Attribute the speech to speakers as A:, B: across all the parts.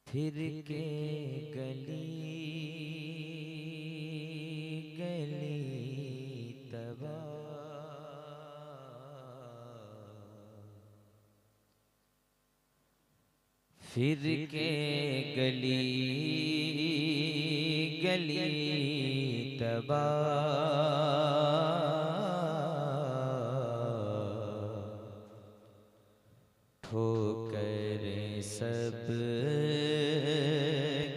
A: फिर के गली गली तबा, फिर के गली गली तबा, ठोकरें सब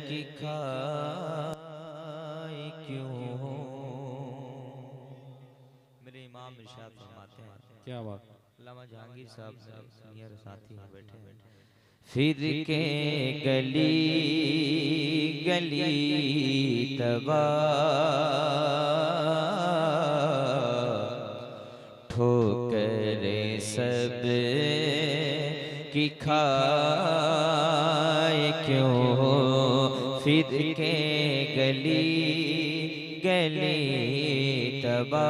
A: की खाई क्यों। मेरे इमाम इरशाद फरमाते हैं,
B: क्या बात।
A: अल्लामा जहांगीर साहब सीनियर साथी हैं बैठे हैं। फिर के गली गली तबा, ठोकरें सब की खाए क्यों। फिर के गली गली तबा,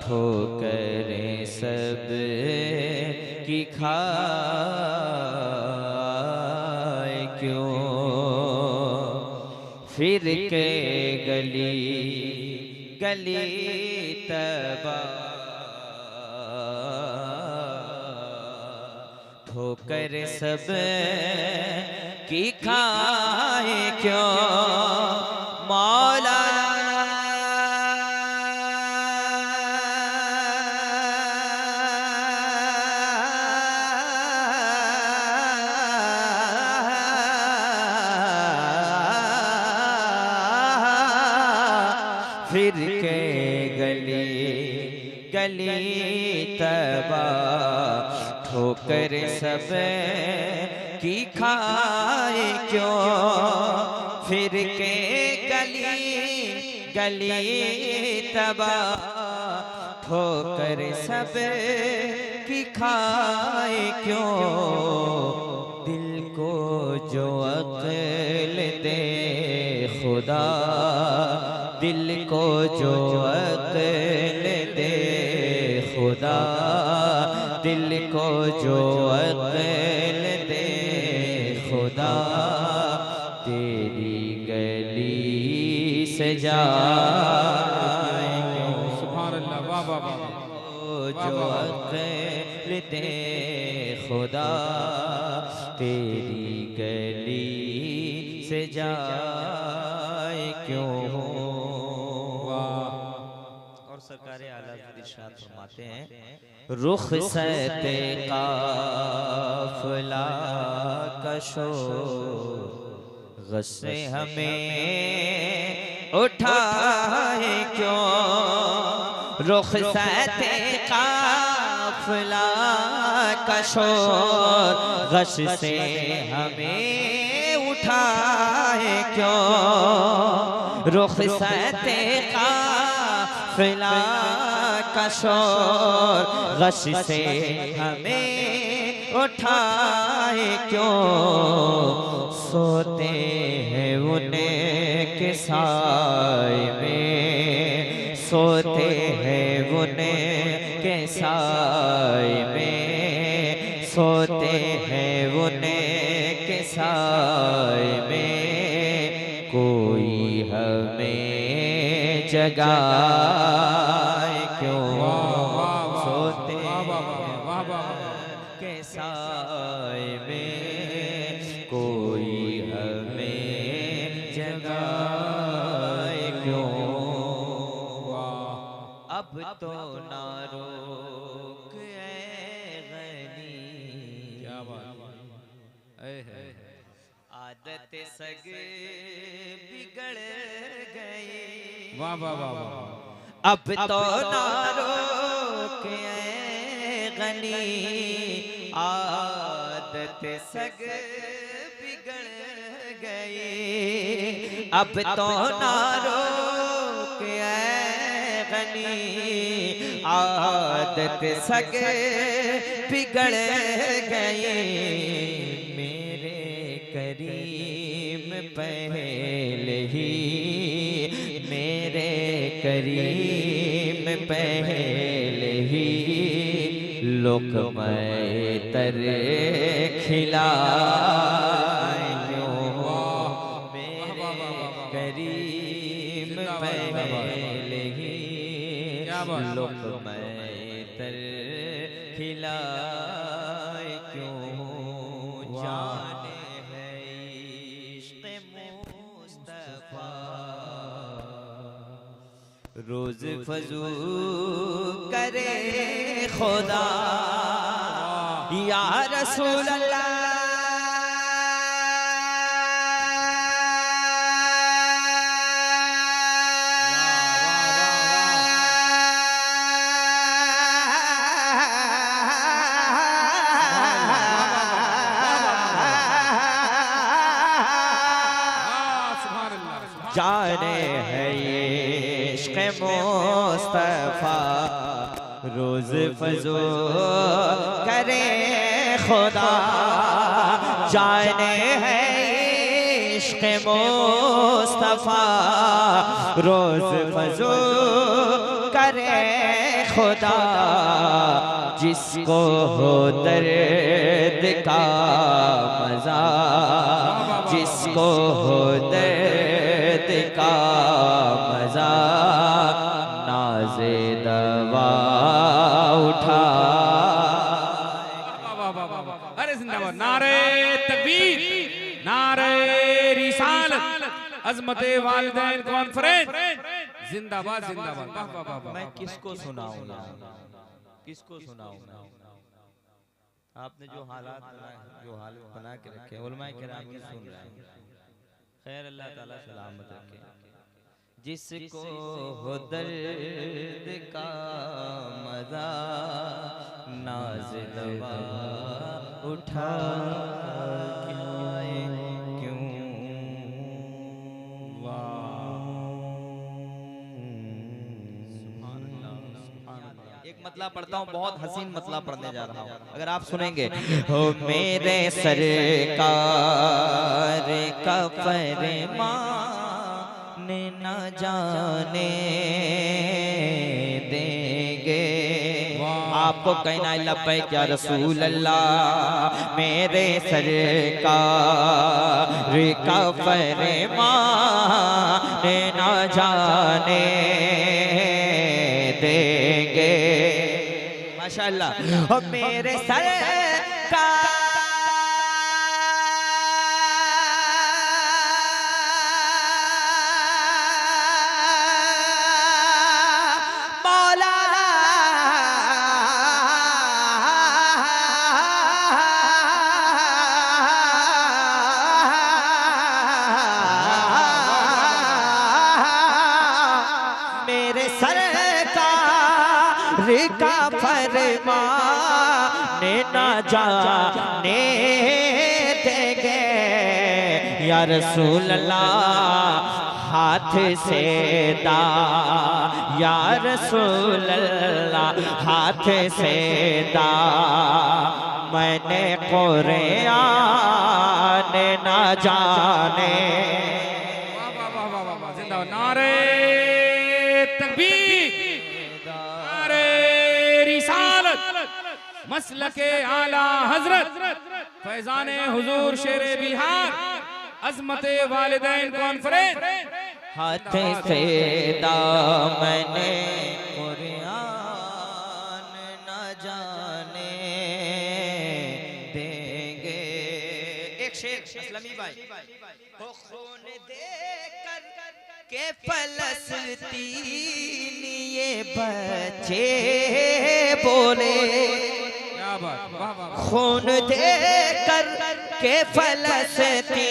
A: ठोकरें सब की खाए क्यों। फिर के गली गली तबा, ठोकर सब की खाए क्यों। मौला फिर के गली गली तबा, ठोकर सब की खाए क्यों। फिर के गली गली तबा, ठोकर सब की खाए क्यों। दिल को जो अक्ल दे खुदा, दिल को जो अक्ल दे खुदा, दिल को जो अक्ल दे खुदा, तेरी गली से जाए क्यों।
B: सुभान अल्लाह, वाह वाह वाह।
A: जो अक्ल दे खुदा, तेरी गली से जाए क्यों। और सरकार आला इरशाद फरमाते हैं, रुखसते काफिला कशो, गस्से हमें उठाए क्यों। रुखसते काफिला कशो, गश से हमें उठाए क्यों। रुखसते काफिला कशोर, गश से हमें उठाए क्यों। सोते हैं उन्हें के साए में, सोते हैं उन्हें के साए में, सोते हैं उन्हें के साए में। कोई हमें जगाए क्यों। सोते के साए में, कोई हमें जगाए क्यों। अब तो ना रोक ऐ गनी,
B: क्या बात।
A: आदत सग बिगड़ गई।
B: वाह वाह वाह वाह।
A: अब तो ना रोक ऐ गनी, आदत सग बिगड़ गई। अब तो ना रोक ऐ गनी, आदत सग बिगड़ गई। मेरे करीम पहले ही, मेरे करीम पहले ही, लुक़्मा तर खिलाए लुक़्मे तर खिलाए क्यों, जाने है इश्क़ मुस्तफ़ा। रोज़ फजू करे खुदा या रसूल अल्लाह। जाने है ये इश्क़ मुस्तफ़ा, रोज़ फजू करे खुदा। जाने है इश्क़ मुस्तफ़ा, रोज़ फजू करे खुदा। जिसको हो दर्द का मज़ा, जिसको हो दर्द का मज़ा, नाज़े दवा उठा।
B: अरे जिंदाबाद, नारे तकबीर, नारे रिसालत, अज़मते वालिदैन कॉन्फ्रेंस, जिंदाबाद जिंदाबाद। वाह वाह वाह वाह।
A: मैं किसको सुनाऊं ना, किसको सुनाऊं ना। आपने जो हालात बना के रखे, उलमाए किराम की सुन रहे हैं। खैर अल्लाह ताला सलामत रखे। जिसको हो दर्द का मज़ा, नाज़ दवा उठा क्यों। एक मतला पढ़ता हूँ, बहुत हसीन मतला पढ़ने जा रहा हूँ, अगर आप सुनेंगे। हो मेरे सरकार का फरमान न जाने देंगे। आपको कहना लब्बैक या रसूल अल्लाह। मेरे सरकार का फरमान न जाने देंगे। माशाअल्लाह। और मेरे सरकार मौला मेरे सरकार का फरमान न जाने देंगे। या रसूल अल्लाह हाथ से दा, या रसूल अल्लाह हाथ से दा। मैंने कुरान न जाने।
B: वाह वाह वाह वाह वाह, जिंदाबाद, नारे तकबीर, नारे रिसालत, मसलके आला हजरत फैजाने हुजूर शेरे बिहार, अज़मते वालिदैन कॉन्फ्रेंस।
A: हाथ से दामने कुरान न जाने देंगे। एक शेर असलमी भाई। हो खून देकर के फलस्तीन ये बच्चे बोले।
B: क्या बात, वाह वाह।
A: खून देकर के फलस्तीन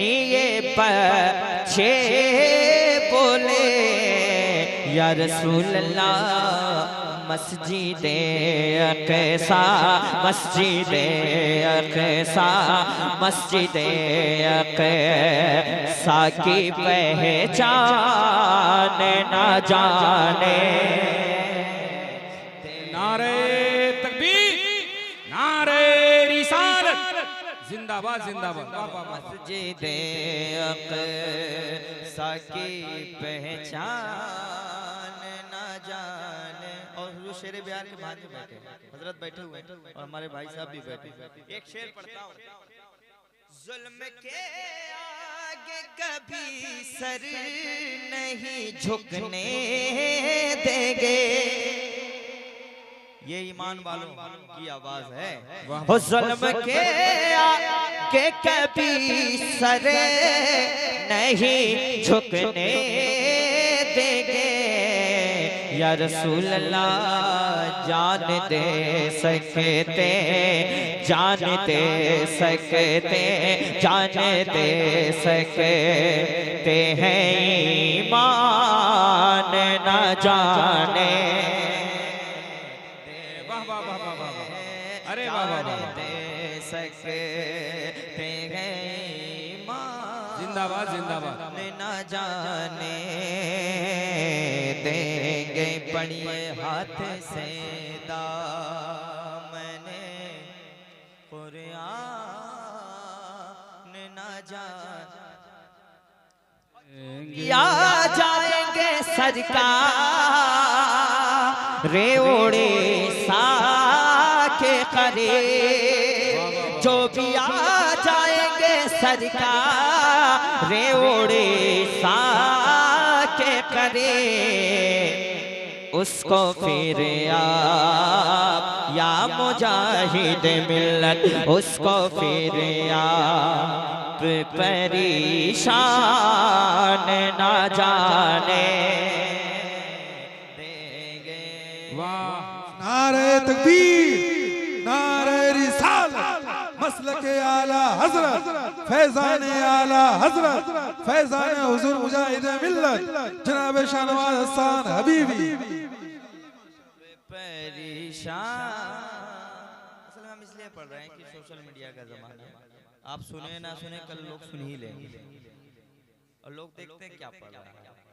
A: ये बच्चे बोले। या रसूल अल्लाह मस्जिदे अक़सा, मस्जिदे अक़सा, मस्जिदे अक़सा की पहचान न जाने।
B: नारे तकबीर, नारे रिसालत, जिंदाबाद जिंदाबाद। वाह वाह वाह।
A: मस्जिदे अक़सा की पहचान न जाने। और हुजूर शेरे बिहार के भांजे बैठे, हजरत बैठे हुए और हमारे भाई साहब भी बैठे। एक शेर पढ़ता हूँ। जुल्म के आगे कभी सर नहीं झुकने देंगे। ये ईमान वालों की आवाज है। हो जुल्म के आगे कभी सर नहीं झुकने देंगे। या रसूल अल्लाह जान दे सकते, जान दे सकते, जान दे सकते हैं ईमान न जाने।
B: वाह वाह वाह वाह वाह, अरे वाह वाह वाह,
A: दे सकते हैं ईमान
B: जिंदाबाद जिंदाबाद।
A: न जाने देंगे। पढ़िए हाथ से दामने कुरान न जाने। या जाएंगे सरकार रे उड़ीसा के करीब। जो भी आ जाएंगे सरकार रे उड़ीसा के करीब। उसको फिर आप या मुजाहिद मिल्लत, उसको फिर आप परेशान न जाने देंगे।
B: वाह
C: नारे तकबीर, नारे रिसालत, मसलके आला हजरत, फैजान आला हजरत, फैजान हुजूर मुजाहिद मिल्लत जनाब शाहनवाज हसन हबीबी।
A: परेशान असल में हम इसलिए पढ़ रहे हैं कि सोशल मीडिया का जमाना है। आप सुने ना सुने, कल लोग सुन ही लेंगे और लोग देखते हैं क्या पढ़ रहे हैं।